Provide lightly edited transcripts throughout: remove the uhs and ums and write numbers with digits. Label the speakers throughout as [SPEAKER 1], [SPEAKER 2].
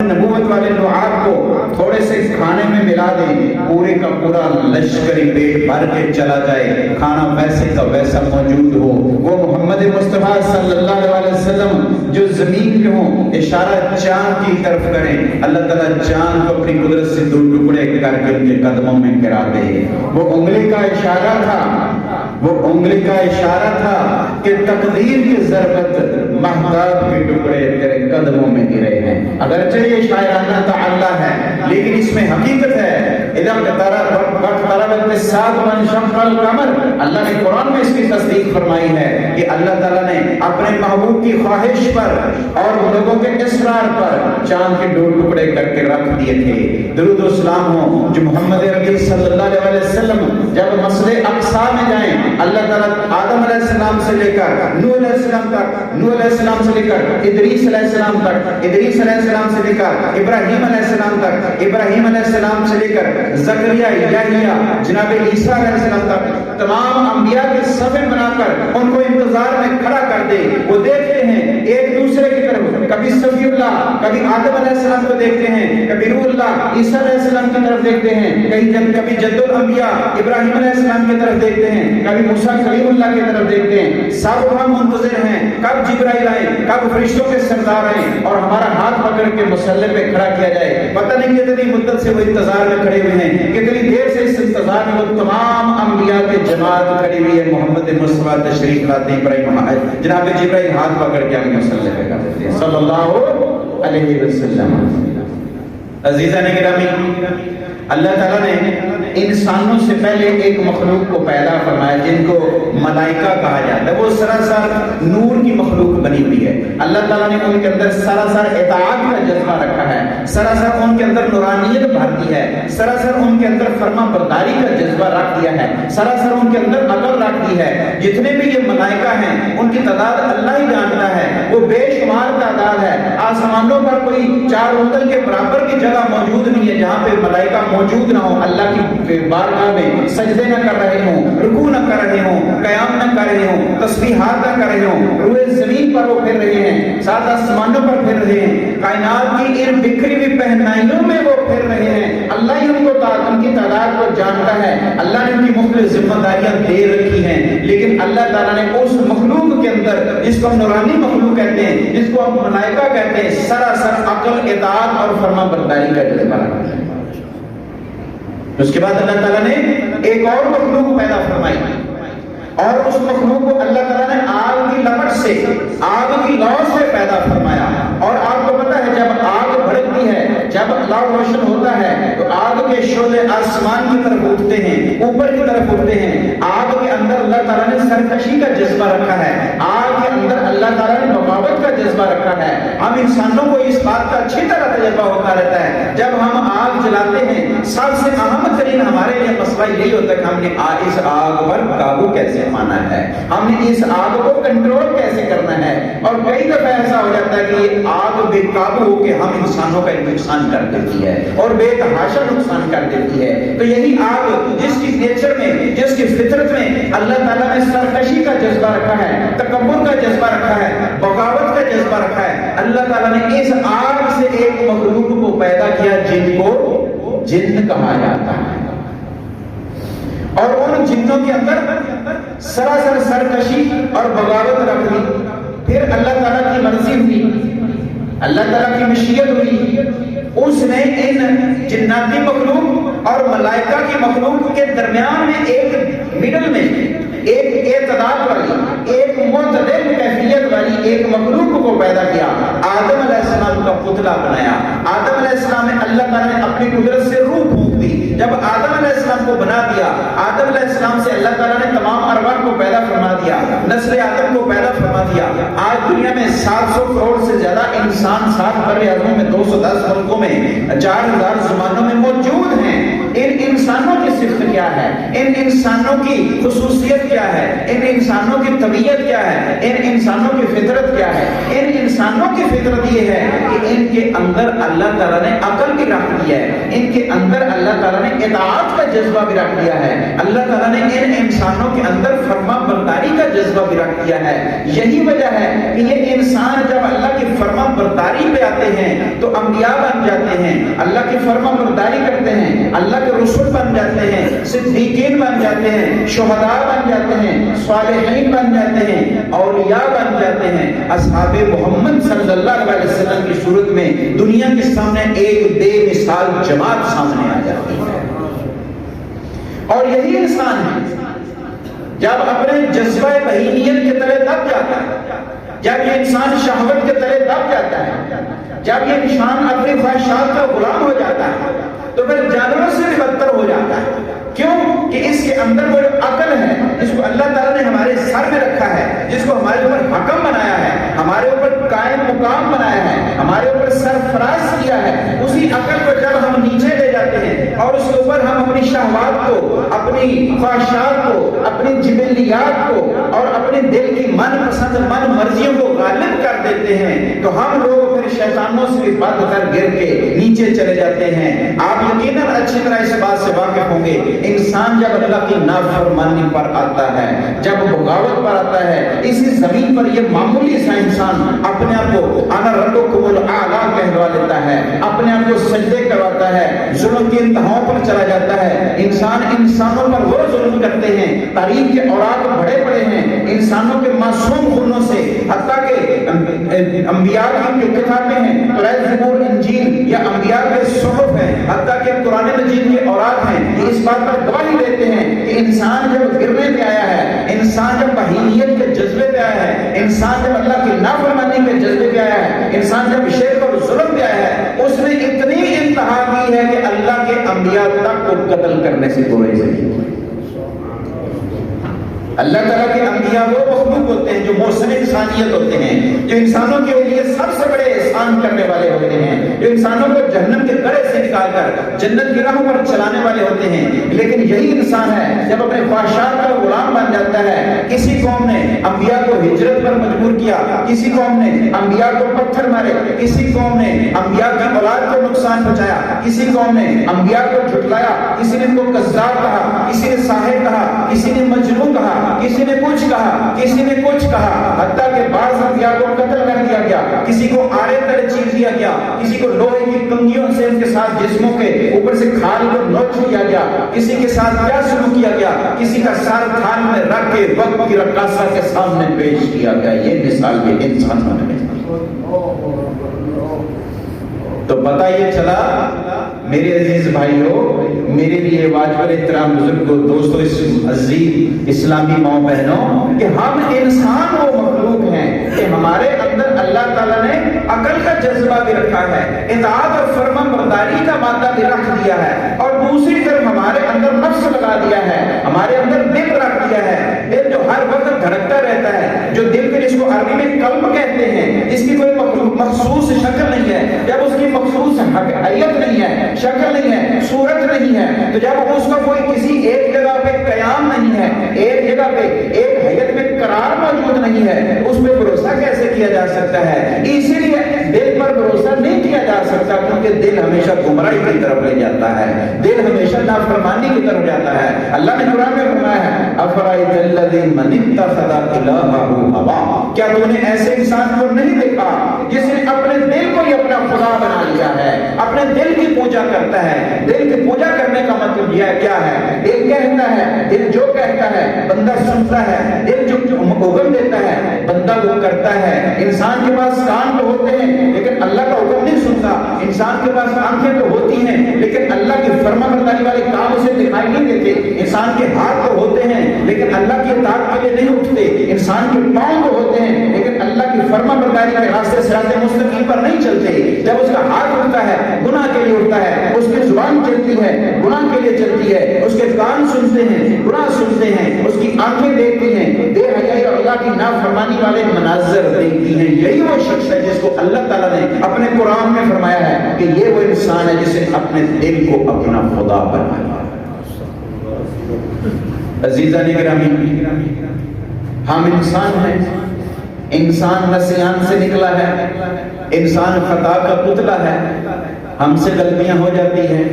[SPEAKER 1] نبوت والے دعات کو تھوڑے سے کھانے میں ملا دیں، پورے کا پورا لشکری پیٹ بھر کے چلا جائے، کھانا ویسے کا ویسا موجود ہو۔ وہ محمد مصطفیٰ صلی اللہ علیہ وسلم جو زمین پہ ہوں، اشارہ چاند کی طرف کریں، اللہ تعالیٰ چاند کو اپنی قدرت سے دو ٹکڑے کر کے ان کے قدموں میں گرا دے۔ وہ انگلی کا اشارہ تھا، وہ انگلی کا اشارہ تھا کہ تقدیر کی ضربت مہتاب کے ٹکڑے تیرے قدموں میں گرے ہیں۔ اگرچہ یہ شاعرانہ تعالی ہے لیکن اس میں حقیقت ہے۔ اذا اقتربت الساعة وانشق القمر، اللہ نے قرآن میں اس کی تصدیق فرمائی ہے کہ اللہ تعالیٰ نے اپنے محبوب کی خواہش پر اور لوگوں کے اصرار پر چاند کے دو ٹکڑے کر کے رکھ دیے تھے۔ درود و سلام ہو جو محمد عربی صلی اللہ علیہ وسلم جب مسجد اقصی میں جائیں، اللہ تعالیٰ آدم علیہ السلام سے لے کر نوح علیہ السلام تک، نوح علیہ السلام سے لے کر ادریس علیہ السلام تک، ادریس علیہ السلام سے لے کر ابراہیم علیہ السلام تک، ابراہیم علیہ السلام سے لے کر زکریا، یحییٰ، جناب عیسیٰ علیہ السلام تک، تمام انبیاء کے صفیں بنا کر ان کو انتظار میں کھڑا کر دے۔ وہ دیکھتے ہیں ایک دوسرے کی طرف، کبھی صفی اللہ، کبھی آدم علیہ السلام کو دیکھتے ہیں، کبھی روح اللہ عیسیٰ علیہ السلام کی طرف دیکھتے ہیں، کبھی جد الانبیاء ابراہیم علیہ السلام کی طرف دیکھتے ہیں، کبھی موسیٰ کلیم اللہ کی طرف دیکھتے ہیں۔ سب وہاں منتظر ہیں کب جبرائیل آئے، کب فرشتوں کے سردار آئیں اور ہمارا ہاتھ پکڑ کے مصلی پہ کھڑا کیا جائے۔ پتہ نہیں کتنی مدت سے وہ انتظار میں کھڑے ہوئے ہیں، کتنی دیر سے اس انتظار میں وہ تمام انبیاء کے جماعت کھڑی ہوئی ہے۔ محمد مصطفیٰ تشریف لاتے ہیں، ابراہیم جناب جبرائیل ہاتھ پکڑ کے ہمیں مصلی پہ کر دیتے ہیں صلی اللہ علیہ وسلم۔ عزیزان گرامی، اللہ تعالیٰ نے انسانوں سے پہلے ایک مخلوق کو پیدا فرمایا جن کو ملائکہ کہا جاتا ہے۔ وہ سراسر نور کی مخلوق بنی ہوئی ہے۔ اللہ تعالیٰ نے ان کے اندر سراسر اطاعت کا جذبہ رکھا ہے، سراسر ان کے اندر نورانیت بھر دی ہے، سراسر ان کے اندر فرما برداری کا جذبہ رکھ دیا ہے، سراسر ان کے اندر عقل رکھ دی ہے۔ جتنے بھی یہ ملائکہ ہیں ان کی تعداد اللہ ہی جانتا ہے، وہ بے شمار تعداد ہے۔ آسمانوں پر کوئی 4 انگل کے برابر کی جگہ موجود نہیں ہے جہاں پہ ملائکہ موجود نہ ہو، اللہ کی بارگاہ میں سجدے نہ کر رہے ہوں، رکوع نہ کر رہے ہوں، قیام نہ کر رہے ہوں، تسبیحات نہ کر رہے ہوں، روئے زمین پر وہ پھر رہے ہیں، 7 آسمانوں پر پھر رہے ہیں، کائنات کی ان بکھری ہوئی پہنائیوں میں وہ پھر رہے ہیں۔ اللہ ہی ان کی تعداد کو جانتا ہے، اللہ نے ان کی مختلف ذمہ داریاں دے رکھی ہیں، لیکن اللہ تعالیٰ نے اس مخلوق کے اندر جس کو ہم نورانی مخلوق کہتے ہیں، جس کو ہم ملائکہ کہتے ہیں، سراسر عقل، اطاعت اور فرما برداری کا جذبہ رکھا ہے۔ اس کے بعد اللہ تعالیٰ نے ایک اور مخلوق پیدا فرمائی اور اس مخلوق کو اللہ تعالیٰ نے آگ کی لپٹ سے، آگ کی لو سے پیدا فرمایا۔ اور آپ کو پتا ہے جب آگ بھڑکتی ہے، جب لو روشن ہوتا ہے تو آگ کے شعلے آسمان کی طرف اٹھتے ہیں، اوپر کی طرف اٹھتے ہیں۔ آگ کے اندر اللہ تعالیٰ نے سرکشی کا جذبہ رکھا ہے، آگ کے اندر اللہ تعالیٰ نے بغاوت کا جذبہ رکھا ہے۔ ہم انسانوں کو اس بات کا اچھی طرح تجربہ ہوتا رہتا ہے، جب ہم آگ جلاتے ہیں سب سے اہم ترین ہمارے لیے مسئلہ یہی ہوتا ہے کہ ہم نے اس آگ پر قابو کیسے پانا ہے، ہم نے اس آگ کو کنٹرول کیسے کرنا ہے۔ اور کئی دفعہ ایسا ہو جاتا ہے کہ یہ آگ بے قابو ہو کے ہم انسانوں کا نقصان کر دیتی ہے اور بے تحاشا نقصان کر دیتی ہے۔ تو یہی آگ جس کی نیچر میں، جس کی فطرت میں اللہ تعالیٰ نے سرکشی کا جذبہ رکھا ہے، تکبر کا جذبہ رکھا ہے، بغاوت کا جذبہ رکھا ہے، اللہ تعالیٰ نے اس آگ سے ایک مخلوق کو پیدا کیا جن کو جن کہا جاتا ہے۔ اور ان جنوں کے اندر سراسر سرکشی اور بغاوت رکھ دی۔ پھر اللہ تعالیٰ کی مرضی ہوئی، اللہ تعالیٰ کی مشیت ہوئی، اس نے ان جناتی مخلوق اور ملائکہ کی مخلوق کے درمیان میں ایک مڈل میں ایک اعتدال والی، ایک معتدل کیفیت والی ایک مخلوق کو پیدا کیا۔ آدم علیہ السلام کا پتلا بنایا۔ آدم علیہ السلام نے اللہ تعالیٰ نے اپنی قدرت سے روح پھونک دی۔ جب آدم علیہ السلام کو بنا دیا، آدم علیہ السلام سے اللہ تعالیٰ نے تمام ارواح کو پیدا فرما دیا، نسل آدم کو پیدا فرما دیا۔ آج دنیا میں 700 کروڑ سے زیادہ انسان 7 بر اعظموں میں 210 ملکوں میں 4000 زبانوں میں موجود ہیں۔ ان انسانوں کی صفت کیا ہے، ان انسانوں کی خصوصیت کیا ہے، ان انسانوں کی طبیعت کیا ہے، ان انسانوں کی فطرت کیا ہے۔ ان انسانوں کی فطرت یہ ہے کہ ان کے اندر اللہ تعالیٰ نے عقل بھی رکھ دیا ہے، ان کے اندر اللہ تعالیٰ نے اطاعت کا جذبہ بھی رکھ دیا ہے، اللہ تعالیٰ نے ان انسانوں کے اندر فرما برداری کا جذبہ بھی رکھ دیا ہے۔ یہی وجہ ہے کہ یہ انسان جب اللہ کی فرما برداری پہ آتے ہیں تو انبیاء بن جاتے ہیں، اللہ کی فرما برداری کرتے ہیں، اللہ کے رسول بن جاتے ہیں، صدیقین بن جاتے ہیں، شہداء بن جاتے ہیں، صالحین بن جاتے ہیں، اولیاء بن جاتے ہیں۔ اصحاب محمد صلی اللہ علیہ وسلم کی صورت میں دنیا کے سامنے ایک بے مثال جماعت سامنے آ جاتی ہے۔ اور یہی انسان ہے جب اپنے جذبہ بہیمیت کے تلے دب جاتا ہے، جب یہ انسان شہوت کے تلے دب جاتا ہے، جب یہ انسان اپنی خواہشات کا غلام ہو جاتا ہے تو پھر جانوروں سے بھی بدتر ہو جاتا ہے۔ کیوں کہ اس کے اندر وہ جو عقل ہے جس کو اللہ تعالیٰ نے ہمارے سر میں رکھا ہے، جس کو ہمارے اوپر حکم بنایا ہے، ہمارے اوپر قائم مقام بنایا ہے، ہمارے اوپر سرفراز کیا ہے، اسی عقل کو جب ہم نیچے لے جاتے ہیں اور اس کے اوپر ہم اپنی شہوات کو، اپنی خواہشات کو، اپنی جبلیات کو اور اپنے دل کی من پسند من مرضیوں کو غالب کر دیتے ہیں تو ہم لوگ پھر شیطانوں سے بھی بد کر گر کے نیچے چلے جاتے ہیں۔ آپ یقیناً اچھی طرح اس بات سے واقف ہوں گے، انسان جب اللہ کی نافرمانی پر آتا ہے، جب بغاوت پر آتا ہے، اسی زمین پر یہ معمولی سا انسان اپنے آپ کو انا ربکم الاعلی کہلوا لیتا ہے، اپنے آپ کو سجدے کرواتا ہے، ظلم کی انتہاؤں پر چلا جاتا ہے۔ انسان انسانوں پر وہ ظلم کرتے ہیں، تاریخ کے اوراق بڑے بڑے ہیں، انسانوں کے معصوم خونوں سے، حتیٰ کہ انبیاء کی جو کتابیں ہیں توریت زبور انجیل یا انبیاء کے صحف ہیں، حتیٰ کہ قرآن مجید کے اوراق ہیں، یہ اس بات پر گواہی دیتے ہیں کہ انسان جب گرنے پہ آیا ہے، انسان جب بہیمیت کے جذبے پہ آیا ہے، انسان جب اللہ کی نافرمانی کے جذبے پہ آیا ہے، انسان جب شرک اور ظلم پہ آیا ہے، اس نے اتنی انتہا کی ہے کہ اللہ کے انبیاء تک کو قتل کرنے سے گریز نہیں کی۔ اللہ تعالیٰ کے انبیاء وہ مخلوق ہوتے ہیں جو محسن انسانیت ہوتے ہیں، جو انسانوں کے لیے سب سے بڑے احسان کرنے والے ہوتے ہیں، جو انسانوں کو جہنم کے گڑھے سے نکال کر جنت کی راہوں پر چلانے والے ہوتے ہیں۔ لیکن یہی انسان ہے جب اپنے خواہشات کا غلام بن جاتا ہے۔ کسی قوم نے انبیاء کو ہجرت پر مجبور کیا، کسی قوم نے انبیاء کو پتھر مارے، کسی قوم نے انبیاء کی اولاد کو نقصان پہنچایا، کسی قوم نے انبیاء کو جھٹلایا، کسی نے ان کو کذاب کہا، کسی نے ساحر کہا، کسی نے مجنون کہا، کسی نے کچھ کہا، کسی نے کچھ کہا، حتیٰ کہ بعض انبیاء کو قتل کر دیا گیا، کسی کو آڑے تلے چیر دیا گیا، کسی کو لوہے کی کنگھیوں سے ان کے ساتھ جسموں کے اوپر سے کھال کو نوچ لیا گیا، کسی کے ساتھ کیا سلوک کیا گیا، کسی کا سر تھال میں رکھ کے وقت کی رقاصہ کے سامنے پیش کیا گیا۔ یہ مثال بھی انسانوں نے۔ تو پتہ یہ چلا میرے عزیز بھائیوں، میرے لیے واجب احترام بزرگوں، دوستوں، اس عزیز اسلامی ماؤں بہنوں، کہ ہم انسان وہ مخلوق ہیں کہ ہمارے اندر اللہ تعالیٰ نے عقل کا جذبہ بھی رکھا ہے، اطاعت اور فرما برداری کا مادہ بھی رکھ دیا ہے، اور دوسری طرف ہمارے اندر نفس لگا دیا ہے، ہمارے اندر دل رکھ دیا ہے، دل جو ہر وقت دھڑکتا رہتا ہے، جو دل کے جس کو عربی میں قلب کہتے ہیں، اس کی کوئی مخصوص شکل نہیں ہے، جب اس کی مخصوص حیت نہیں ہے، شکل نہیں ہے، صورت نہیں ہے، تو جب اس کا کوئی کسی ایک جگہ پہ قیام نہیں ہے، ایک جگہ پہ ایک حیت میں قرار موجود نہیں ہے، اس پہ بھروسہ کیسے کیا جا سکتا ہے؟ اسی لیے دل پر بھروسہ نہیں کیا جا سکتا، کیونکہ دل ہمیشہ گمراہی کی طرف لے جاتا ہے، دل ہمیشہ نافرمانی کی طرف جاتا ہے۔ اللہ نے قرآن میں فرمایا ہے افرأیت الذی من اتخذ الہہ ہوا، کیا تو نے ایسے انسان کو نہیں دیکھا جس نے اپنے دل کو ہی اپنا خدا بنا لیا ہے، اپنے دل کی پوجا کرتا ہے۔ دل کی پوجا کرنے کا مطلب یہ کیا ہے؟ دل کہتا ہے، دل جو کہتا ہے بندہ سنتا ہے، دل جو حکم دیتا ہے بندہ وہ کرتا ہے۔ انسان کے پاس کان تو ہوتے ہیں لیکن اللہ کا حکم نہیں سنتا، انسان کے پاس آنکھیں تو ہوتی ہیں لیکن اللہ کی فرما برداری والے کام اسے دکھائی نہیں دیتے، انسان کے ہاتھ تو ہوتے ہیں لیکن اللہ کی اطاعت کے لیے نہیں اٹھتے، انسان کے پاؤں تو ہوتے ہیں لیکن اللہ کی فرما برداری کے راستے صراط مستقیم پر نہیں چلتے۔ جب اس کا ہاتھ اٹھتا ہے گناہ کے لیے اٹھتا ہے، اس کی زبان چلتی ہے گناہ کے لیے چلتی ہے، اس کے کان سنتے ہیں گناہ سنتے ہیں، اس کی آنکھیں دیکھتی ہیں بے حیائی اور اللہ کی نافرمانی والے مناظر دیکھتی ہیں۔ یہی وہ شخص ہے جس کو اللہ تعالیٰ نے اپنے قرآن میں فرمایا ہے کہ یہ وہ انسان ہے جس نے اپنے دل کو اپنا خدا بنایا۔ عزیزان گرامی، ہم انسان ہیں، انسان نسیان سے نکلا ہے، انسان خطا کا پتلا ہے، ہم سے غلطیاں ہو جاتی ہیں،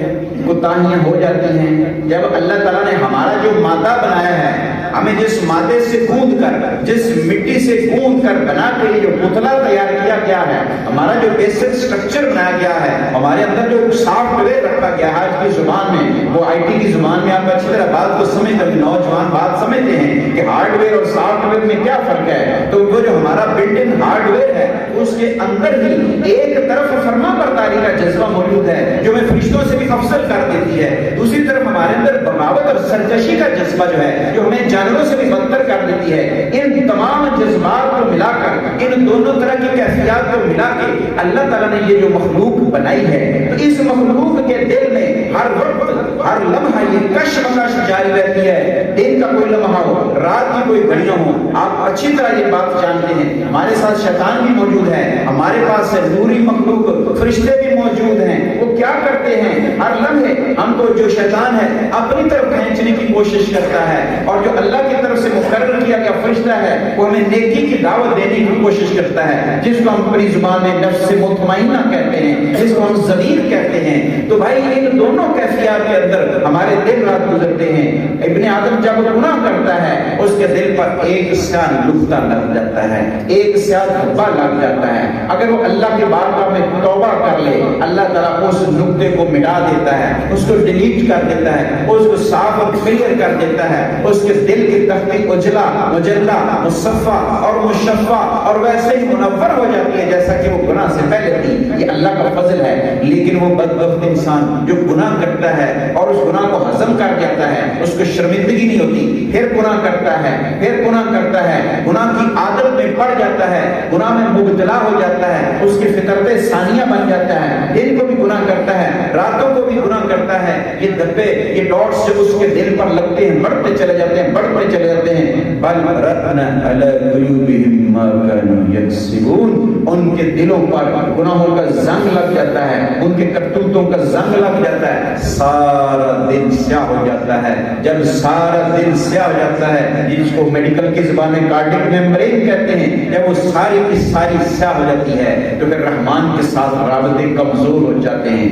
[SPEAKER 1] کوتاہیاں ہو جاتی ہیں۔ جب اللہ تعالیٰ نے ہمارا جو مادہ بنایا ہے، ہمیں جس مادے سے گوندھ کر، جس مٹی سے گوندھ کر بنا کے جو پتلا تیار کیا گیا ہے، ہمارا جو بیسک سٹرکچر بنایا گیا ہے، ہمارے اندر جو سافٹ ویئر رکھا گیا ہے، آج کی زبان میں، وہ آئی ٹی کی زبان میں آپ اچھی طرح بات کو سمجھتے ہیں، نوجوان بات سمجھتے ہیں کہ ہارڈ ویئر اور سافٹ ویئر میں کیا فرق ہے۔ تو وہ جو ہمارا بلٹ ان ہارڈ ویئر ہے، اس کے اندر ہی ایک طرف فرما برداری کا جذبہ موجود ہے جو ہمیں فرشتوں سے بھی افضل کر دیتی ہے، دوسری طرف ہمارے اندر بغاوت اور سرکشی کا جذبہ جو ہے جو ہمیں جانوروں سے بھی بدتر کر دیتی ہے۔ ان تمام جذبات کو ملا کر، ان دونوں طرح کی کیفیات کو ملا کے اللہ تعالیٰ نے یہ جو مخلوق بنائی ہے، تو اس مخلوق کے دل میں ہر وقت ہر لمحہ یہ کشمکش جاری رہتی ہے۔ دن کا کوئی لمحہ ہو، رات کی کوئی گھڑیاں ہو، آپ اچھی طرح یہ بات جانتے ہیں۔ ہمارے ساتھ شیطان بھی موجود ہے، ہمارے پاس نوری مخلوق فرشتے بھی موجود ہیں۔ وہ کیا کرتے ہیں؟ ہر لمحے ہم کو جو شیطان ہے اپنی طرف کھینچنے کی کوشش کرتا ہے، اور جو اللہ کی طرف سے مقرر کیا گیا فرشتہ ہے وہ ہمیں نیکی کی دعوت دینے کی کوشش کرتا ہے، جس کو ہم اپنی زبان میں نفس مطمئنہ کہتے ہیں، جس کو ہم ضمیر کہتے ہیں۔ تو بھائی ان دونوں کیفیات کے اندر ہمارے دن رات گزرتے ہیں۔ ابن آدم جب گناہ کرتا ہے اس کے دل پر ایک سیاہ نقطہ لگ جاتا ہے، ایک سیاہ دھبا لگ جاتا ہے۔ اگر وہ اللہ کے بارگاہ میں توبہ کر لے، اللہ تعالیٰ اس نقطے کو مٹا دیتا ہے، اس کو ڈیلیٹ کر دیتا ہے، اس کو صاف اور کلیئر کر دیتا ہے۔ اس کے دل کی تختی اجلا، مجلا، مصفہ اور مشفہ اور ویسے ہی منور ہو جاتی ہے جیسا کہ وہ گناہ سے پہلے تھی۔ یہ اللہ کا فضل ہے۔ لیکن وہ بدبخت انسان جو گناہ کرتا ہے اور اس گناہ کو ہضم کر جاتا ہے، اس کو شرمندگی نہیں ہوتی، پھر گناہ کرتا ہے، پھر گناہ کرتا ہے، گناہ کی عادت میں پڑ جاتا ہے، گناہ میں مبتلا ہو جاتا ہے، اس کی فطرت ثانیہ بن جاتا ہے، دن کو بھی گناہ کرتا ہے، راتوں کو بھی گناہ کرتا ہے۔ یہ دبے، یہ ڈاٹس جب اس کے دل پر لگتے ہیں بڑھتے چلے جاتے ہیں، بڑھتے چلے جاتے ہیں۔ بل رتنا علی قلوبہم ما کانوا یکسبون، ان کے دلوں پر گناہوں کا زنگ لگ جاتا ہے، ان کے کرتوتوں کا زنگ لگ جاتا ہے، سارا دن سیاہ ہو جاتا ہے۔ جب سارا دن سیاہ ہو جاتا ہے، جس کو میڈیکل کی زبان میں کارڈک میمبرین کہتے ہیں، جب وہ ساری کی ساری سیاہ ہو جاتی ہے تو پھر رحمان کے ساتھ رابطے کمزور ہو جاتے ہیں۔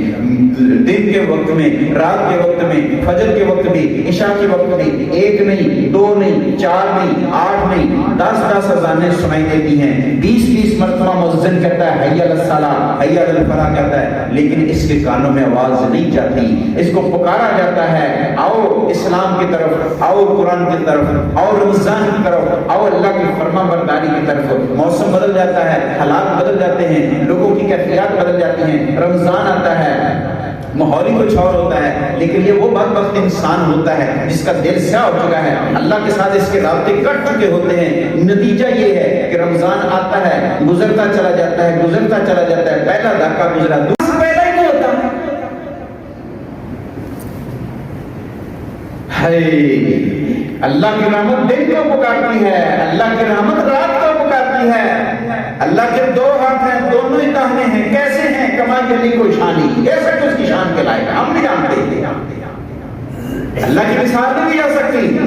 [SPEAKER 1] دن کے وقت میں، رات کے وقت میں، فجر کے وقت بھی، عشاء کے وقت بھی، ایک نہیں، دو نہیں، چار نہیں، 8 نہیں، 10 اذانیں سنائی دیتی ہیں، 20 مرتبہ مؤذن کہتا ہے حی علی الصلاۃ، حی علی الفلاح کہتا ہے، لیکن اس کے کانوں میں آواز نہیں جاتی۔ اس کو پکارا جاتا ہے، آؤ اسلام کی طرف، آؤ قرآن کی طرف، آؤ رمضان کی طرف، آؤ اللہ کی فرما برداری کی طرف۔ موسم بدل جاتا ہے، حالات بدل جاتے ہیں، لوگوں کی کیفیات بدل جاتی ہیں، رمضان آتا ہے، ماحول ہی کچھ اور ہوتا ہے، لیکن یہ وہ بدبخت انسان ہوتا ہے جس کا دل سیاہ ہو چکا ہے، اللہ کے ساتھ اس کے رابطے کٹ چکے ہوتے ہیں۔ نتیجہ یہ ہے کہ رمضان آتا ہے، گزرتا چلا جاتا ہے، گزرتا چلا جاتا ہے، پہلا دھکا گزرا، دوسرا پہلا ہی نہیں ہوتا۔ اللہ کی رحمت دن کو پکارتی ہے، اللہ کی رحمت رات کو پکارتی ہے۔ اللہ کے 2 ہاتھ ہیں، دونوں ہی داہنے ہیں، کیسے ہیں؟ کما جلی کو شانی، کیسے کہ اس کی شان کے لائق ہے، ہم نہیں جانتے۔ اللہ کی مثال نہیں کی جا سکتی،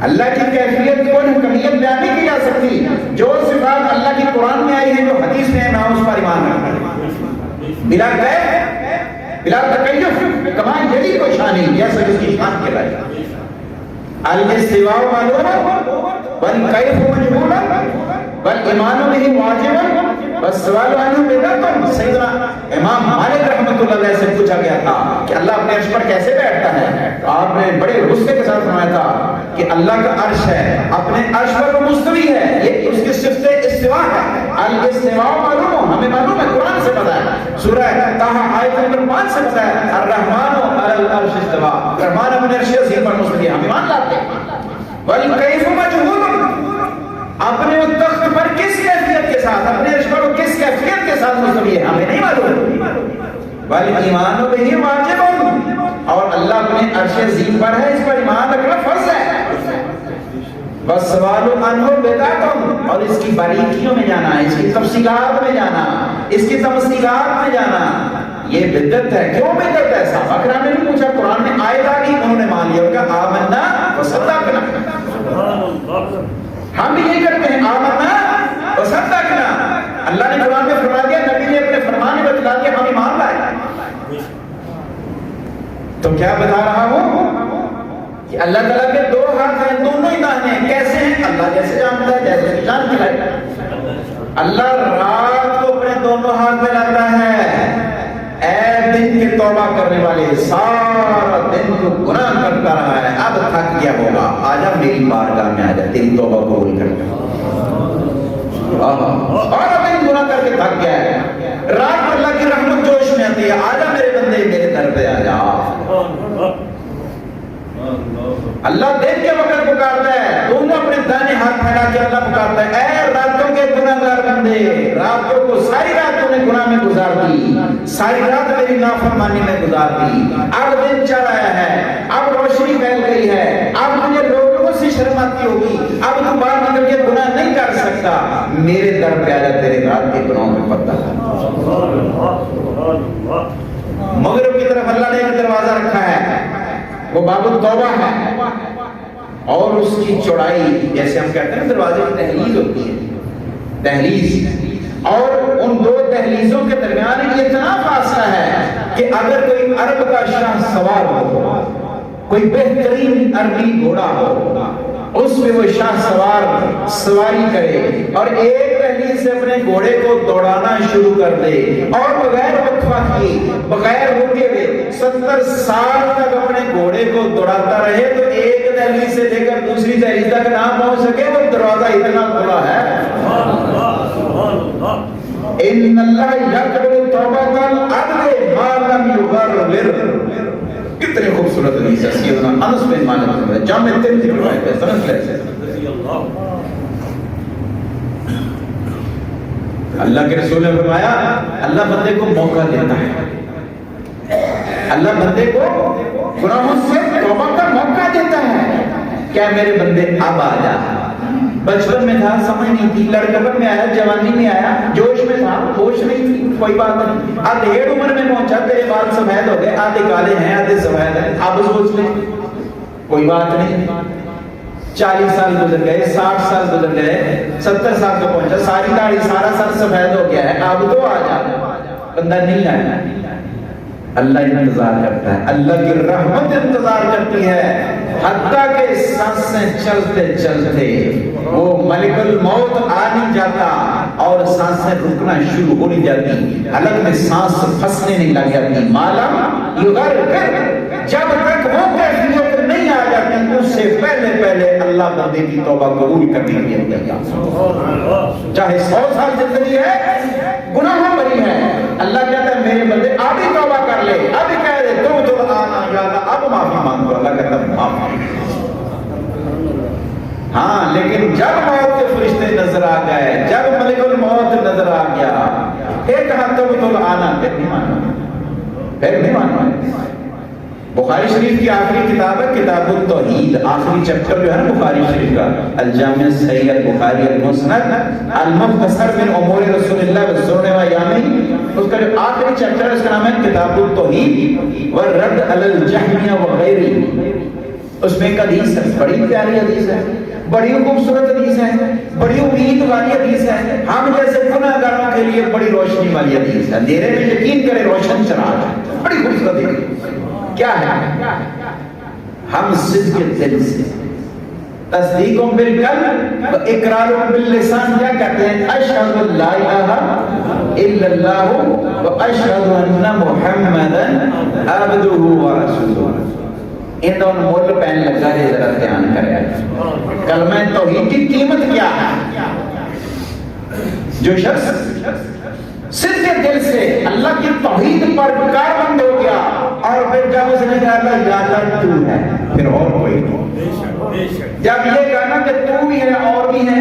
[SPEAKER 1] اللہ کی کیفیت کو کمیت بیان نہیں کی جا سکتی۔ جو صفات اللہ کی قرآن میں آئی ہیں، جو حدیث میں ہے، میں اس پر ایمان رکھتا ہوں، بلا کیف، بلا تکیف، کما جلی کو شانی، جیسے اس کی شان کے لائق ہے۔ الاستواء معلوم والکیف مجهول والایمان به واجب والسؤال عنه بدعة۔ سیدنا امام مالک رحمۃ اللہ علیہ سے پوچھا گیا تھا کہ اللہ اپنے عرش پر کیسے بیٹھتا ہے؟ آپ نے بڑے غصے کے ساتھ فرمایا تھا کہ اللہ کا عرش ہے، اپنے عرش پر وہ مستوی ہے، یہ اس کی صفت استواء ہے۔ الاستواء معلوم، ہمیں معلوم ہے، قرآن سے پتہ ہے، سورہ طٰہٰ آیت نمبر 5 سے پتہ ہے، الرحمن علی العرش استوى، رحمان اپنے عرش عظیم پر مستوی ہے، ہم ایمان لاتے ہیں۔ والکیف مجہول، اپنے تخت پر کس کیفیت کے ساتھ، اپنے عرش پر کس کیفیت کے ساتھ مستوی ہے، ہمیں نہیں معلوم۔ والایمان بہ واجب، اور اللہ اپنے عرش عظیم پر ہے، اس پر ایمان رکھنا فرض ہے۔ والسؤال عنہ بدعۃ، اور اس کی باریکیوں میں جانا، اس کی تفصیلات میں جانا، اس کی تفصیلات میں جانا، یہ بدعت ہے. کیوں بدعت ہے؟ صحابہ کرام نے بھی پوچھا, قرآن میں آیت آ گئی, انہوں نے مان لیا, ان کا آمنا وصدقنا. ہم بھی یہی کرتے ہیں, آمنا وصدقنا. اللہ نے قرآن میں فرما دیا, نبی نے اپنے فرمان میں بتلا دیا, ہم ایمان لائے. تو کیا بتا رہا ہوں کہ اللہ تعالیٰ کے دو ہاتھ ہیں, دونوں ہی دانے ہیں. کیسے ہیں؟ اللہ جیسے جانتا ہے, جیسے جان دلائے. اللہ رات کو اپنے دونوں ہاتھ میں لاتا ہے. اے دن کے توبہ کرنے والے, سارا دن تو گناہ کرتا رہا ہے, اب تھک گیا ہوگا, آجا میری بارگاہ میں آجا, تیری توبہ قبول کرتا. سارا دن گناہ کر کے تھک گیا ہے, رات کو اللہ کی رحمت جوش میں آتی ہے, آجا میرے بندے, میرے در پہ آجا. اللہ دن کے وقت پکارتا ہے, دونوں اپنے دانے ہاتھ پھیلا کے اللہ پکارتا ہے, اے راتوں کے گناہگار بندے, راتوں کو ساری رات تم نے گناہ میں گزار دی, ساری رات میری نافرمانی میں گزار دی, اب دن چڑھ آیا ہے, اب روشنی پھیل گئی ہے, اب تجھے لوگوں سے شرم آتی ہوگی, اب تو باہر نکل کے گناہ نہیں کر سکتا, میرے در پہ آجا, تیرے رات کے گناہوں میں پتہ ہے. مغرب کی طرف اللہ نے ایک دروازہ رکھا ہے, وہ باب التوبہ ہے, اور اس کی چوڑائی, جیسے ہم کہتے ہیں دروازے کی دہلیز ہوتی ہے, دہلیز, اور ان دو دہلیزوں کے درمیان اتنا فاصلہ ہے کہ اگر کوئی عرب کا شاہ سوار ہو, کوئی بہترین عربی گھوڑا ہو, اس میں وہ شاہ سوار سواری کرے اور ایک دہلیز سے اپنے گھوڑے کو دوڑانا شروع کر دے, اور بغیر وقفہ کیے, بغیر رکے ہوئے 70 سال تک اپنے گھوڑے کو دوڑاتا رہے, تو ایک دہلیز سے لے کر دوسری دہلیز تک نہ پہنچ سکے, وہ دروازہ اتنا کھلا ہے. ان اللہ یقبل توبۃ العبد ما لم یغرر. کتنے خوبصورت حدیث ہے, سیدنا انس بن مالک نے جامع ترمذی کی روایت ہے, سند ہے. اللہ کے رسول نے فرمایا, اللہ بندے کو موقع دیتا ہے, اللہ بندے کو گناہوں سے توبہ کا موقع دیتا ہے. کیا میرے بندے اب آ جا, بچپن میں تھا, سمجھ نہیں تھی, لڑکپن میں آیا, جوانی میں آیا, جوش میں تھا, ہوش نہیں تھی, کوئی بات نہیں, آدھیڑ عمر میں پہنچا, تیرے بال سفید ہو گئے, آدھے کالے ہیں, آدھے سفید ہیں, اب سوچ لیں, کوئی بات نہیں. 40 سال گزر گئے, 60 سال گزر گئے, 70 سال کو پہنچا, ساری داڑھی, سارا سر سفید ہو گیا ہے, اب تو آ جا. بندہ نہیں آیا. اللہ انتظار کرتا ہے, اللہ کی رحمت انتظار کرتی ہے, حتیٰ کہ سانسیں چلتے چلتے وہ ملک الموت آ نہیں جاتا اور سانسیں رکنا شروع ہو نہیں جاتی, حلق میں سانس پھنسنے نہیں لگ جاتی. معلوم یغرر, جب تک وہ کیفیت نہیں آ جاتی, اس سے پہلے پہلے اللہ بندے کی توبہ قبول کرنے کے لیے تیار. چاہے 100 سال زندگی ہے, گناہوں بری ہے, اللہ کہتا ہے میرے بندے اب ہی توبہ کر لے, اب ہی کہہ دے تو آنا یا اللہ, اب معافی مانگو. اللہ کہتا ہے معافی. ہاں, لیکن جب موت کے فرشتے نظر آ گئے, جب ملک الموت نظر آ گیا, پھر کہا تو آنا, پھر نہیں ماننا, پھر نہیں ماننا. بخاری شریف کی آخری کتاب ہے کتاب التوحید, آخری چیپٹر جو ہے نا بخاری شریف کا, الجامع الصحیح البخاری المسند المختصر من امور رسول اللہ والسنن وایامہ, اس کا جو آخری چیپٹر ہے اس کا نام ہے کتاب التوحید والرد علی الجہمیہ وغیرہ. اس میں ایک حدیث ہے, بڑی پیاری حدیث ہے, بڑی خوبصورت حدیث ہے, بڑی امید والی حدیث ہے, ہم جیسے گناہگاروں کے لیے بڑی روشنی والی حدیث ہے. اندھیرے میں یقین کرے روشن چراغ ہے, بڑی خوبصورت حدیث. کیا ہے؟ ہم صدق دل سے, تصدیق بالقلب و اقرار باللسان کیا کہتے ہیں؟ اشہد ان لا الہ الا اللہ و اشہد ان محمدا عبدہ و رسولہ. ان دونوں مول پہن لگا ہے, ذرا دھیان کریں. کلمہ توحید کی قیمت کیا ہے؟ جو شخص صدق دل سے اللہ کی توحید پر کاربند ہو گیا, اور پھر جب اس نے کہا اللہ یا اللہ تو ہے, پھر اور کوئی نہیں. جب یہ کہنا کہ تو بھی ہے اور بھی ہے,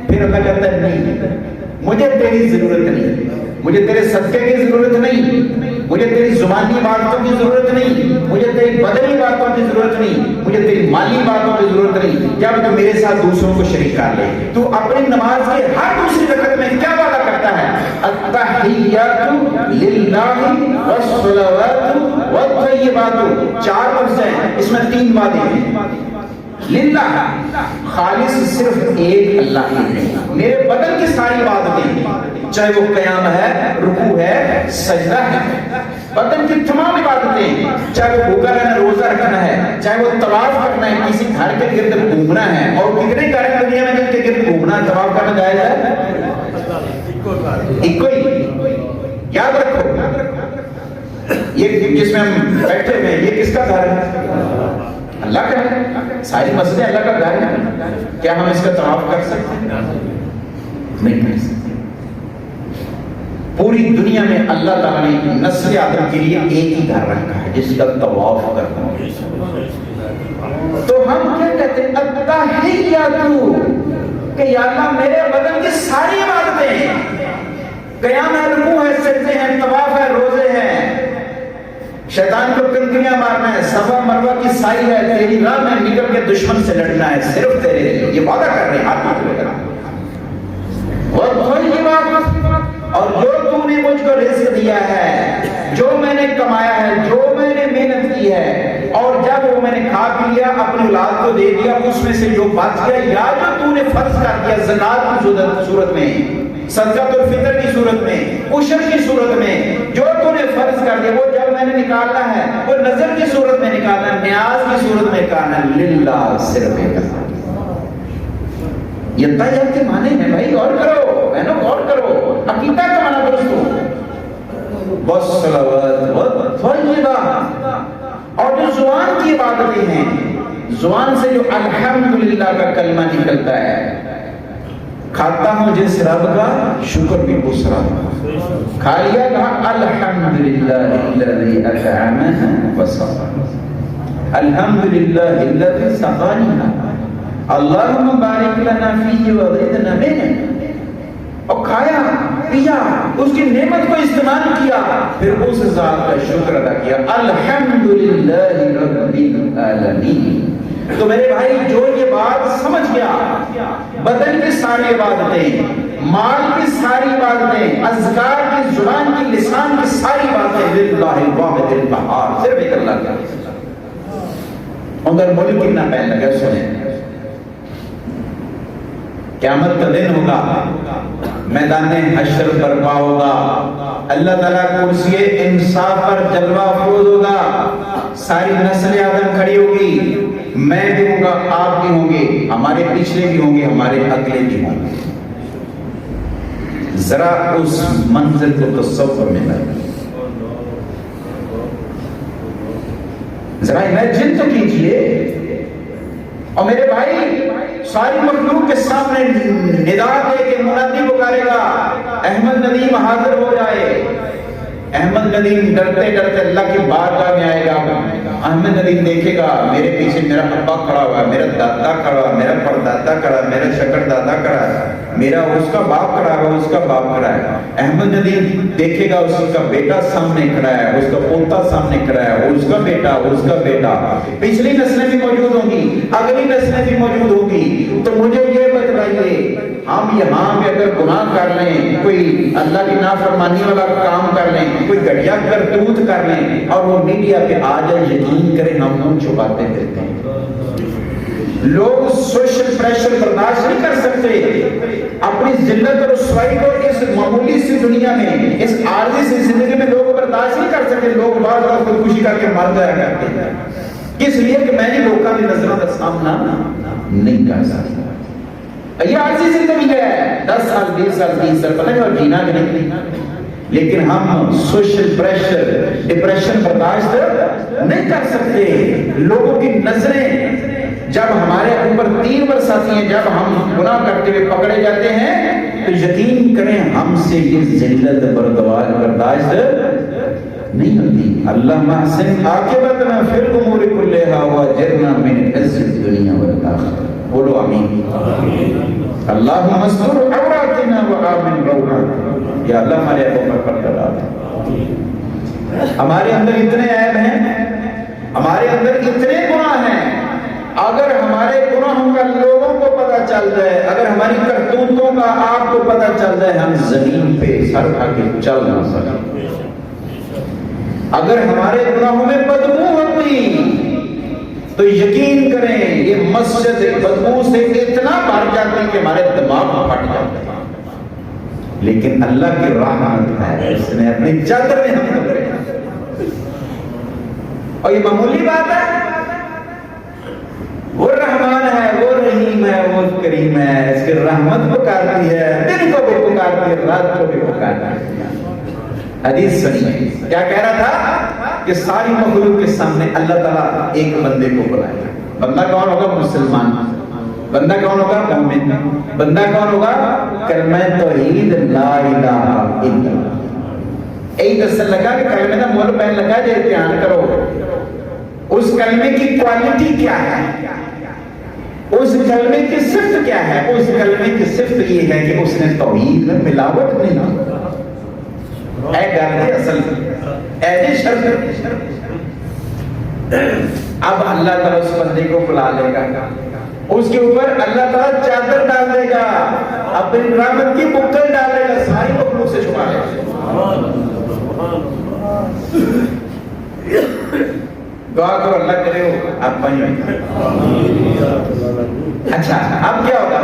[SPEAKER 1] پھر اللہ کہتا ہے نہیں, مجھے تیری ضرورت نہیں, مجھے تیرے صدقے کی ضرورت نہیں, مجھے تیری زبانی باتوں کی ضرورت نہیں، مجھے تیری بدنی باتوں کی ضرورت نہیں، مجھے تیری مالی باتوں کی ضرورت نہیں۔ جب تو میرے ساتھ دوسروں کو شریک کر لے، تو اپنی نماز کے ہر دوسری رکعت میں کیا وعدہ کرتا ہے؟ التحیات للہ والصلوات والطیبات، 4 لفظ ہیں، اس میں 3 وعدے ہیں۔ للہ خالص صرف ایک اللہ کے لیے، میرے بدن کی ساری عبادتیں، چاہے وہ قیام ہے، رکوع ہے، سجدہ ہے، بدن کی تمام عبادتیں، چاہے وہ بھوکا رہنا، روزہ رکھنا ہے، چاہے وہ طواف کرنا ہے، کسی گھر کے گرد گھومنا ہے، اور کتنے گھر ہیں دنیا میں جن کے گرد گھومنا، طواف کرنا جائز ہے؟ ایک ہی یاد رکھو، یہ جس میں ہم بیٹھے ہوئے ہیں یہ کس کا گھر ہے؟ اللہ کا ہے۔ ساری مسجدیں اللہ کا گھر ہے، کیا ہم اس کا طواف کر سکتے ہیں؟ نہیں کر سکتے۔ پوری دنیا میں اللہ تعالیٰ نے نسل آدم کے لیے ایک ہی گھر رکھا ہے جس کا طواف کرنا ہے۔ تو ہم کیا کہتے ہیں؟ التحیات، کہ یا اللہ میرے بدن کی ساری عبادتیں، قیام ہے، رکوع ہے، سجدے ہیں، طواف ہے، روزے ہیں، شیطان کو کنکریاں مارنا ہے، صفا مروہ کی سائی ہے، تیری راہ میں نکل کے دشمن سے لڑنا ہے، صرف تیرے لیے، یہ وعدہ کر رہے ہیں ہاتھ میں لے کر۔ اور جو تو نے مجھ کو رزق دیا ہے، جو میں نے کمایا ہے، جو میں نے محنت کی ہے، اور جب وہ میں نے کھا پی لیا، اپنی اولاد کو دے دیا، اس میں سے جو بچ گیا، یا جو تو نے فرض کر دیا زکات کی صورت میں، صدقۃ الفطر کی صورت میں، عشر کی صورت میں، جو تو نے فرض کر دیا، وہ جب میں نے نکالنا ہے، وہ نظر کی صورت میں نکالنا ہے، نیاز کی صورت میں نکالنا ہے، للہ صرف ایک اللہ۔ یہ تحیات کے معنی ہیں بھائی، غور کرو بہنوں، غور کرو، عقیدہ کا معنی درست ہو۔ والصلوات والطیبات، اور جو زبان کی عبادتیں ہیں، زبان سے جو الحمدللہ کا کلمہ نکلتا ہے، کھاتا ہوں جس رب کا، شکر بھی اس رب کا، کھا لیا کہا الحمدللہ الذی اطعمنا وسقانا، الحمدللہ الذی سقانا، اللہم بارک لنا فیہ وزدنا منہ، اور کھایا پیا، اس کی نعمت کو استعمال کیا، پھر اس ذات کا شکر ادا کیا، الحمدللہ رب العالمین۔ تو میرے بھائی جو یہ بات سمجھ گیا، بدن کی ساری عبادتیں، مال کی ساری عبادتیں، اذکار کی، زبان کی، لسان کی ساری باتیں، للہ الواحد القہار، صرف ایک اللہ کا۔ اگر ملک کتنا پہن لگا سنیں، قیامت کا دن ہوگا، میدان حشر برپا ہوگا، اللہ تعالیٰ کرسی انصاف پر جلوہ افروز ہوگا، ساری نسل آدم کھڑی ہوگی، میں بھی ہوں گا، آپ بھی ہوں گے، ہمارے پچھلے بھی ہوں گے، ہمارے اگلے بھی ہوں گے۔ ذرا اس منظر کو تصور میں لائیں، ذرا امیجن تو کیجئے۔ اور میرے بھائی ساری مخلوق کے سامنے ندا دے کے منادی پکارے گا، احمد ندیم حاضر ہو جائے۔ احمد ندیم ڈرتے ڈرتے اللہ کی بارگاہ میں آئے گا، احمد ندیم دیکھے گا میرے پیچھے میرا ابا کھڑا ہوا ہے، میرا دادا کھڑا ہے، میرا پردادا کھڑا ہے، میرا شکر دادا کھڑا ہے، میرا اس کا باپ کھڑا ہے، اس کا باپ کھڑا ہے۔ احمد ندیم دیکھے گا اس کا بیٹا سامنے کھڑا ہے، اس کا پوتا سامنے کھڑا ہے، اس کا بیٹا، اس کا بیٹا، پچھلی نسلیں بھی موجود ہوں گی، اگلی نسلیں بھی موجود ہوں گی۔ تو مجھے یہ بتلائیے، ہم یہاں پہ اگر گناہ کر لیں، کوئی اللہ کی نافرمانی والا کام کر لیں، کوئی گھٹیا کرتوت کر لیں، اور وہ میڈیا پہ آ جائے، یقین کریں ہم منہ چھپاتے رہتے ہیں۔ لوگ سوشل پریشر برداشت نہیں کر سکتے، اپنی ذلت اور رسوائی کو اس معمولی سی دنیا میں، اس عارضی سی زندگی میں لوگ برداشت نہیں کر سکتے۔ لوگ بعض اوقات خودکشی کر کے مر جایا کرتے ہیں، کس لیے کہ میں نے لوگوں کی نظروں کا سامنا نہیں کر سکتا۔ یہ عارضی زندگی ہے، 10 سال 20 سال 30 سال پتہ نہیں اور جینا بھی نہیں، لیکن ہم سوشل پریشر، ڈپریشن برداشت نہیں کر سکتے۔ لوگوں کی نظریں جب ہمارے اوپر تیر برساتی ہیں، جب ہم گناہ کرتے ہوئے پکڑے جاتے ہیں، تو یقین کریں ہم سے یہ ذلت برداشت نہیں ہوتی۔ اللہم احسن عاقبتنا فی الامور کلھا واجرنا من خزي الدنیا والآخرہ، بولو آمین۔ اللہم استر عوراتنا وآمن روعاتنا، یا اللہ ہمارے اوپر پردہ ڈال۔ ہمارے اندر اتنے عیب ہیں، ہمارے اندر اتنے گناہ ہیں، اگر ہمارے گناہوں کا لوگوں کو پتہ چل جائے، اگر ہماری کرتوتوں کا آپ کو پتہ چل جائے، ہم زمین پہ سر اٹھا کے چل نہ سکیں۔ اگر ہمارے گناہوں میں بدبو ہوتی تو یقین کریں یہ مسجد بدبو سے اتنا بھر جاتی کہ ہمارے دماغ پھٹ جاتے۔ لیکن اللہ کی رحمت ہے، اس نے اپنی چادر میں ہم کو کرے، اور یہ معمولی بات ہے۔ وہ رحمان ہے، وہ رحیم ہے، وہ کریم ہے، اس کی رحمت پکارتی ہے، دن کو بھی پکارتی ہے، رات کو بھی پکارتی ہے۔ حدیث سنیے کیا کہہ رہا تھا کہ ساری مخلوق کے سامنے اللہ تعالیٰ ایک بندے کو بلائے گا۔ بندہ کون ہوگا؟ مسلمان۔ بندہ کون ہوگا؟ مومن۔ بندہ کون ہوگا؟ کلمہ توحید لا الہ الا اللہ۔ ایک دسن لگا کہ کلمہ کا مول پہن لگا جو امتحان کرو، اس کلمے کی کوالٹی کیا ہے، اس کلمے کی صفت کیا ہے؟ اس کلمے کی صفت یہ ہے کہ اس نے توحید میں ملاوٹ نہیں کی، اے گردے اصل اے شرط۔ اب اللہ تعالیٰ اس بندے کو بلا لے گا، اس کے اوپر اللہ تعالیٰ چادر ڈال دے گا، اپنی رحمت کی بکل ڈالے گا، ساری مخلوق سے چھپا لے گا۔ دعا کرو اللہ کرے ہو آپ پائیں ہوئے۔ اچھا اب کیا ہوگا؟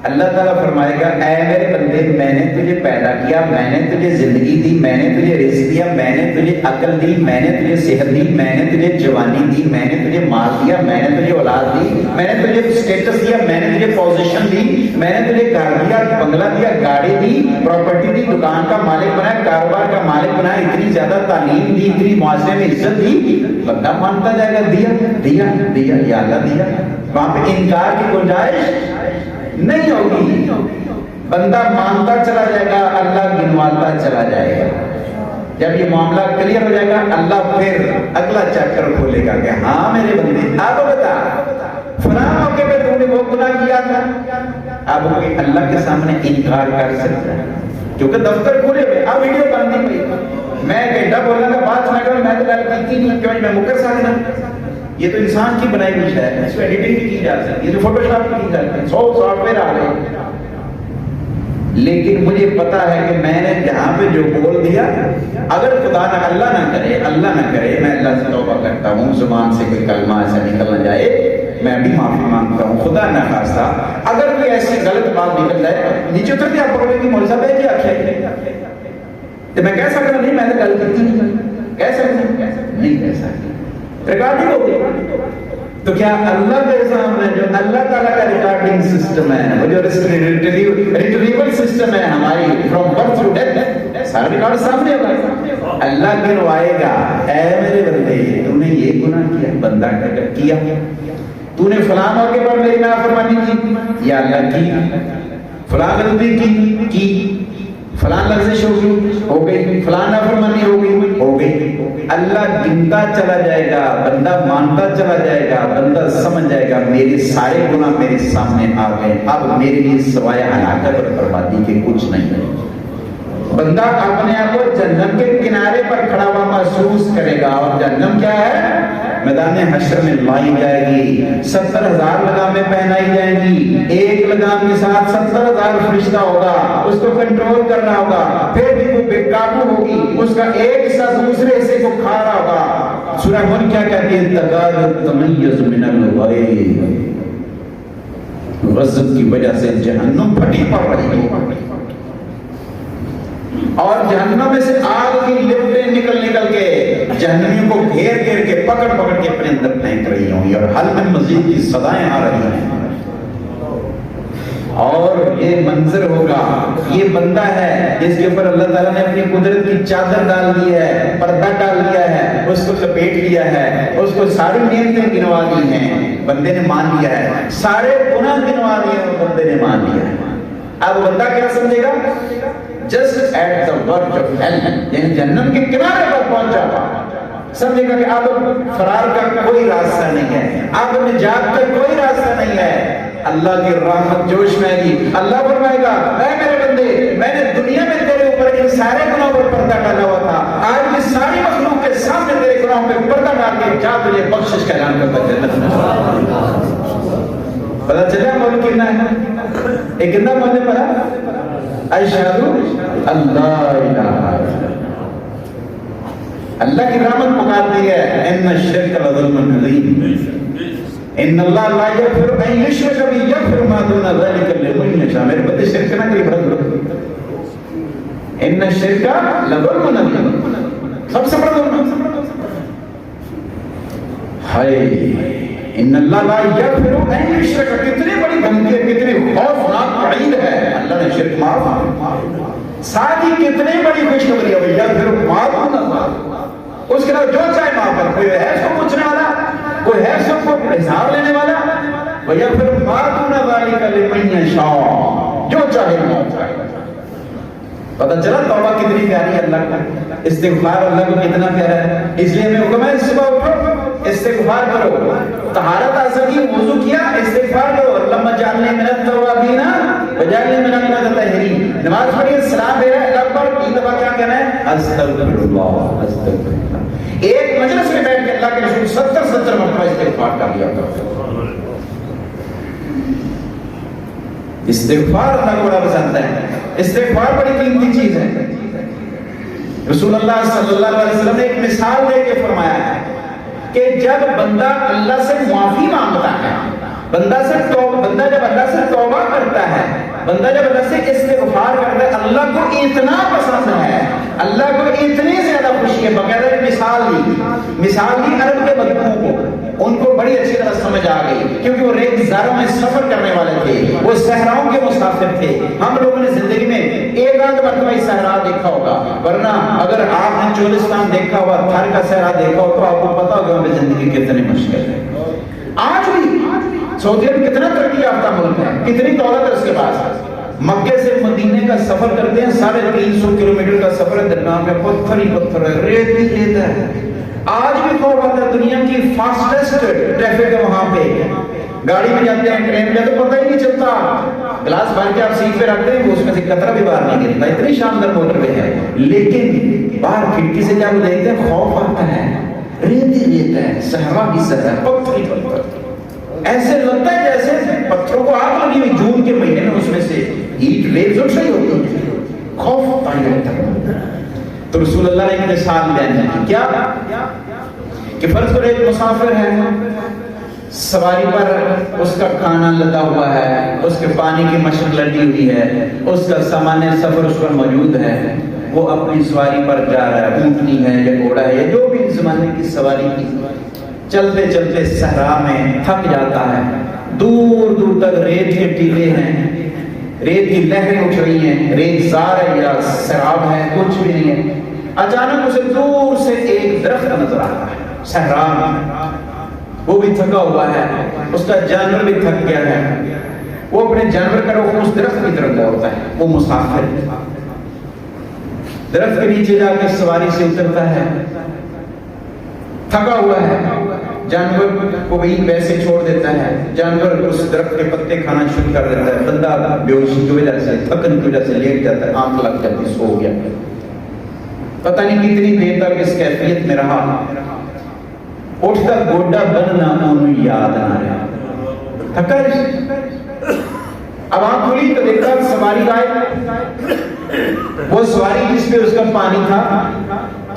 [SPEAKER 1] اللہ تعالیٰ فرمائے گا اے میرے بندے، میں نے تجھے پیدا کیا، میں نے تجھے زندگی دی، میں نے تجھے رزق دیا، میں نے تجھے عقل دی، میں نے تجھے صحت دی، میں نے تجھے جوانی دی، میں نے تجھے مال دیا، میں نے تجھے اولاد دی، میں نے تجھے اسٹیٹس دیا، میں نے تجھے پوزیشن دی، میں نے تجھے گھر دیا، بنگلہ دیا، گاڑی دی، پراپرٹی دی، دکان کا مالک بنایا، کاروبار کا مالک بنایا، اتنی زیادہ تعلیم دی، اتنی معاشرے میں عزت دی۔ بندہ مانتا جائے گا دیا دیا دیا، یا اللہ دیا، وہاں پہ انکار کی گنجائش نہیں ہوگی۔ بندہ مانتا چلا جائے گا، اللہ گنواتا چلا جائے گا۔ جب یہ معاملہ کلیئر ہو جائے گا، اللہ پھر اگلا چیپٹر کھولے گا کہ ہاں میرے بندے اب بتا فلاں موقع پہ تم نے وہ گناہ کیا تھا، اب اللہ کے سامنے انکار کر سکتا ہے کیونکہ دفتر کھولے ہوئے، اب ویڈیو بننی پڑی۔ میں گھنٹہ بولنا کا بات سنا کر میں تو گل کی نہیں، کیوں میں مکر سکتا؟ یہ تو انسان کی بنائی ہوئی ہے، اس کو ایڈیٹنگ بھی کی جا سکتی ہے، یہ تو فوٹو شاپ بھی کی جاتی ہے، 100 سافٹ ویئر آ رہے ہیں۔ لیکن مجھے پتا ہے کہ میں نے جہاں پہ جو بول دیا، اگر خدا نہ اللہ نہ کرے میں اللہ سے توبہ کرتا ہوں، زبان سے کوئی کلمہ ایسا نکل نہ جائے، میں بھی معافی مانگتا ہوں، خدا نہ خواستہ اگر کوئی ایسی غلط بات نکل جائے، نیچے اتر کے آپ پڑھو گے کہ مولوی صاحب ہے کیا آخر تو میں کہہ سکتا نہیں، میں نے غلط کی کہہ سکتا نہیں کہہ سکتا، ریکارڈنگ ہوگی۔ تو کیا اللہ کے سامنے جو اللہ تعالیٰ کا ریکارڈنگ سسٹم ہے، وہ جو ریٹریول سسٹم ہے ہماری فرام برتھ ٹو ڈیتھ، سارا ریکارڈ سامنے ہوگا۔ اللہ گنوائے گا اے میرے بندے تو نے یہ گناہ کیا، بندہ کیا، تو نے فلاں موقع پر میری نافرمانی کی، یا اللہ کی، فلاں غلطی کی، فلاں لفظ ہو گئی، فلاں نافرمانی ہو گئی۔ اللہ گنتا چلا جائے گا، بندہ مانتا چلا جائے گا، بندہ سمجھ جائے گا میرے سارے گناہ میرے سامنے آ گئے، اب میرے لیے سوائے ہلاکت اور بربادی کے کچھ نہیں ہے۔ بندہ اپنے آپ کو جہنم کے کنارے پر کھڑا ہوا محسوس کرے گا، اور جہنم کیا ہے؟ میدان حشر میں لائی جائے گی، 70,000 لگامیں پہنائی جائیں گی، ایک لگام کے ساتھ 70,000 فرشتہ ہوگا، اس کو کنٹرول کرنا ہوگا، پھر بھی وہ بے قابو ہوگی، اس کا ایک حصہ دوسرے حصے کو کھا رہا ہوگا۔ سورہ ملک کیا کہتی ہے؟ تکاد تمیز من الغیظ، غضب کی وجہ سے جہنم پھٹی پڑ رہی ہے، اور جہنم میں سے آگ کی لپٹیں نکل کے جہنمیوں کو گھیر کے پکڑ کے اپنے اندر پھینک رہی ہوں، اور حل میں مزید کی صدائیں آ رہی ہیں، اور یہ منظر ہوگا۔ یہ بندہ ہے جس کے اوپر اللہ تعالیٰ نے اپنی قدرت کی چادر ڈال دی ہے، پردہ ڈال دیا ہے، اس کو لپیٹ لیا ہے، اس کو ساری نعمتیں گنوا دی ہیں، بندے نے مان لیا ہے، سارے گناہ گنوا دیے ہیں، بندے نے مان لیا ہے۔ اب بندہ کیا سمجھے گا؟ Just at the verge of hell, یعنی جہنم کے کنارے پر پہنچا، سمجھے گا کہ اب فرار کا کوئی راستہ نہیں ہے، اب نجات کا کوئی راستہ نہیں ہے۔ اللہ کی رحمت جوش میں گی، اللہ فرمائے گا اے میرے بندے، میں نے دنیا میں تیرے اوپر ان سارے گناہوں پر پردہ ڈالا ہوا تھا، آج یہ ساری بخشش کا اعلان کرتا جنت میں. پتا چلا مول کتنا ہے؟ ایک کتنا مول نے پڑھا؟ اشہدو اللہ الہ الا اللہ کی رحمت پکارتی ہے. ان الشرک لظلم عظیم ان اللہ لا یغفر ان یشرک به یغفر ما دون ذلک لمن یشاء. میرے بندے شرک نہ کرے بڑا ظلم. ان الشرک لظلم عظیم, سب سے بڑا ظلم. ہائے ان اللہ لا یغفر ان یشرک, کتنی بڑی دھمکی ہے, کتنی خوفناک وعید ہے. اللہ نے شرک معاف, ساتھ ہی کتنی بڑی خوشخبری ہے, یغفر ما دون ذلک, اس کے بعد جو چاہے معاف کر. کوئی ہے اس کو پوچھنے والا, کوئی ہے سب کو حساب لینے والا. وَيَغْفِرُ مَا دُونَ ذَلِكَ لِمَن يَشَاءُ, جو چاہے معاف کرے. پتہ چلا توبہ کتنی پیاری ہے اللہ کا, استغفار اللہ کو کتنا پیارا ہے. اس لیے ہمیں حکم ہے صبح اٹھو استغفار کرو, طہارت حاصل کی, وضو کیا, استغفار کرو. اللہم اجعلنی من التوابین واجعلنی من المتطہرین. نماز پڑھی, سلام پھیرا, اللہ اکبر, 3 دفعہ کیا کہنا ہے؟ استغفر اللہ استغفر اللہ. ایک مجلس میں بیٹھ کے اللہ کے رسول 70 مرتبہ استغفار کر لیا کرتے. استغفار اللہ کو بڑا پسند ہے. استغفار بڑی قیمتی چیز ہے. رسول اللہ صلی اللہ علیہ وسلم نے ایک مثال دے کے فرمایا ہے کہ جب بندہ اللہ سے معافی مانگتا ہے, بندہ جب اللہ سے توبہ کرتا ہے, بندہ جب اللہ سے استغفار کرتا ہے, اللہ کو اتنا پسند ہے, اللہ کو اتنی زیادہ خوشی ہے. بقاعدہ مثال دی عرب کے بدبو کو, ان کو بڑی اچھی طرح سمجھ آ گئی, کیونکہ وہ ریگزاروں میں سفر کرنے والے تھے, وہ صحراؤں کے مسافر تھے. ہم لوگوں نے زندگی میں ایک آدھ مرتبہ صحرا دیکھا ہوگا, ورنہ اگر آپ نے چولستان دیکھا ہوا, تھر کا صحرا دیکھا ہو, تو آپ کو پتا ہوگا ہمیں زندگی کتنی مشکل ہے. آج بھی سعودی عرب کتنا ترقی یافتہ ملک ہے, کتنی دولت ہے اس کے پاس. مکے سے مدینے کا سفر کرتے ہیں, 350 کلومیٹر کا سفر ہے, درمیان میں پتھر ہی پتھر ہے, ریت ہی ریت ہے. آج بھی خوف آتا ہے, دنیا کی فاسٹسٹ ٹریفک ہے وہاں پہ. گاڑی میں جاتے ہیں, ٹرین میں, تو پتہ ہی نہیں چلتا. گلاس بھر کے آپ سیٹ پہ رکھتے ہیں, اس میں سے قطرہ بھی باہر نہیں گرتا. اتنی شاندار موٹر وے ہے, لیکن باہر کھڑکی سے جب دیکھتے ہیں خوف آتا ہے. ریت ہی ریت ہے, صحرا ہی صحرا, پتھر ہی پتھر. ایسے لگتا ہے جیسے پتھروں کو آگ لگی ہوئی. جون کے مہینے میں اس میں سے ہیٹ ویوز اٹھ رہی ہوتی ہے, خوف پانی رہتا ہے. تو رسول اللہ نے ایک مثال بیان کی, کیا کہ فرض کرو ایک مسافر ہے, سواری پر اس کا کھانا لدا ہوا ہے, اس کے پانی کی مشق لگی ہوئی ہے, اس کا سامان سفر اس پر موجود ہے, وہ اپنی سواری پر جا رہا ہے, اونٹنی ہے یا گھوڑا ہے یا جو بھی زمانے کی سواری کی. چلتے چلتے صحرا میں تھک جاتا ہے, دور دور تک ریت کے ٹیلے ہیں, ریت کی لہریں اٹھ رہی ہیں, ریت زار ہے یا سراب ہے, کچھ بھی نہیں ہے. اچانک اسے دور سے ایک درخت نظر آتا ہے صحرا میں, وہ بھی تھکا ہوا ہے, اس کا جانور بھی تھک گیا ہے. وہ اپنے جانور کا رخ اس درخت کی طرف ہوتا ہے. وہ مسافر درخت کے نیچے جا کے سواری سے اترتا ہے, تھکا ہوا ہے, جانور کو وہیں ویسے چھوڑ دیتا ہے. جانور اس درخت کے پتے کھانا شروع کر دیتا ہے. بندہ بیہوشی کی وجہ سے, تھکن کی وجہ سے لیٹ جاتا ہے, آنکھ لگ جاتی, سو گیا. پتہ نہیں کتنی دیر تک اس کیفیت میں رہا. اٹھتا گوڈا بننا انہوں یاد نہ رہا, تھکا. اب آنکھ کھلی تو دیکھتا سواری آئے, وہ سواری جس پہ اس کا پانی تھا,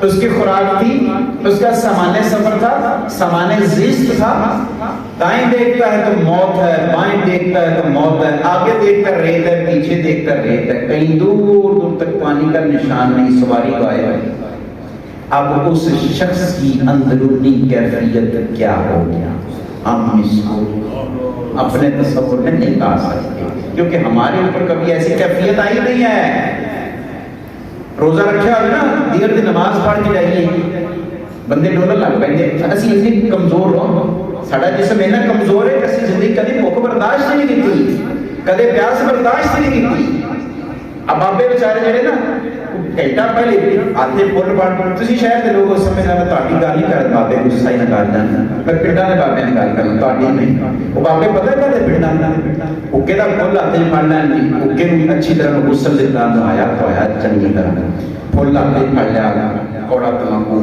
[SPEAKER 1] اس کی خوراک تھی, اس کا سامان سفر تھا, سامان زیست تھا. دائیں دیکھتا ہے تو موت ہے, بائیں دیکھتا ہے تو موت ہے, آگے دیکھتا ریت ہے, پیچھے دیکھتا ریت ہے, کہیں دور دور تک پانی کا نشان نہیں, سواری غائب ہے. اب اس شخص کی اندرونی کیفیت کیا ہو گیا, ہم اس کو اپنے تصور میں نہیں لا سکتے, کیونکہ ہمارے اوپر کبھی ایسی کیفیت آئی نہیں ہے. روزہ رکھا ہوئے نا, دیگر دن نماز پڑھ کے جائیے, بندے ڈولر لگ پہ اسی اتنی کمزور ہو, ساڑا جسم اینا کمزور ہے کہ اسی زندگی کدی بھوک برداشت نہیں کی, کدے پیاس برداشت نہیں کی. اب بابے بیچارے جڑے نا گھنٹہ پہلے آتے پل پڑھ, تسی شہر کے لوگ اس سمے میں تہاڈی گل نہیں کرتے, بابے کو صحیح نہ کر جانا, میں پنڈاں دے بابے دی گل کروں, تہاڈی نہیں. وہ بابے پتہ ہے کدے پنڈاں اوکے دا پل ہاتھ پڑھ لین, اوکے نوں اچھی طرح غسل دیتا, نہایا دھویا چنگی طرح, پل ہاتھ پڑھ لیا, کوڑا تماکو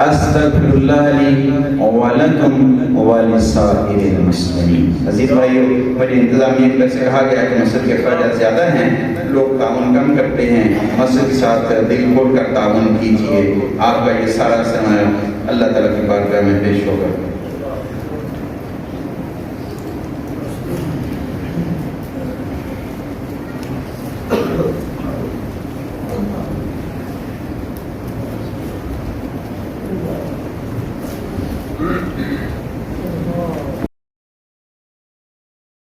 [SPEAKER 1] استغفراللہ لی ولکم ولسائر المسلمین۔ عزیز بھائیو، میری انتظامیہ کی طرف سے کہا گیا کہ مسجد کے اخراجات زیادہ ہیں، لوگ تعاون کم کرتے ہیں، مسجد کے ساتھ دل کھول کر تعاون کیجئے۔ آپ کا یہ سارا سرمایہ اللہ تعالیٰ کی بارگاہ میں پیش ہوگا۔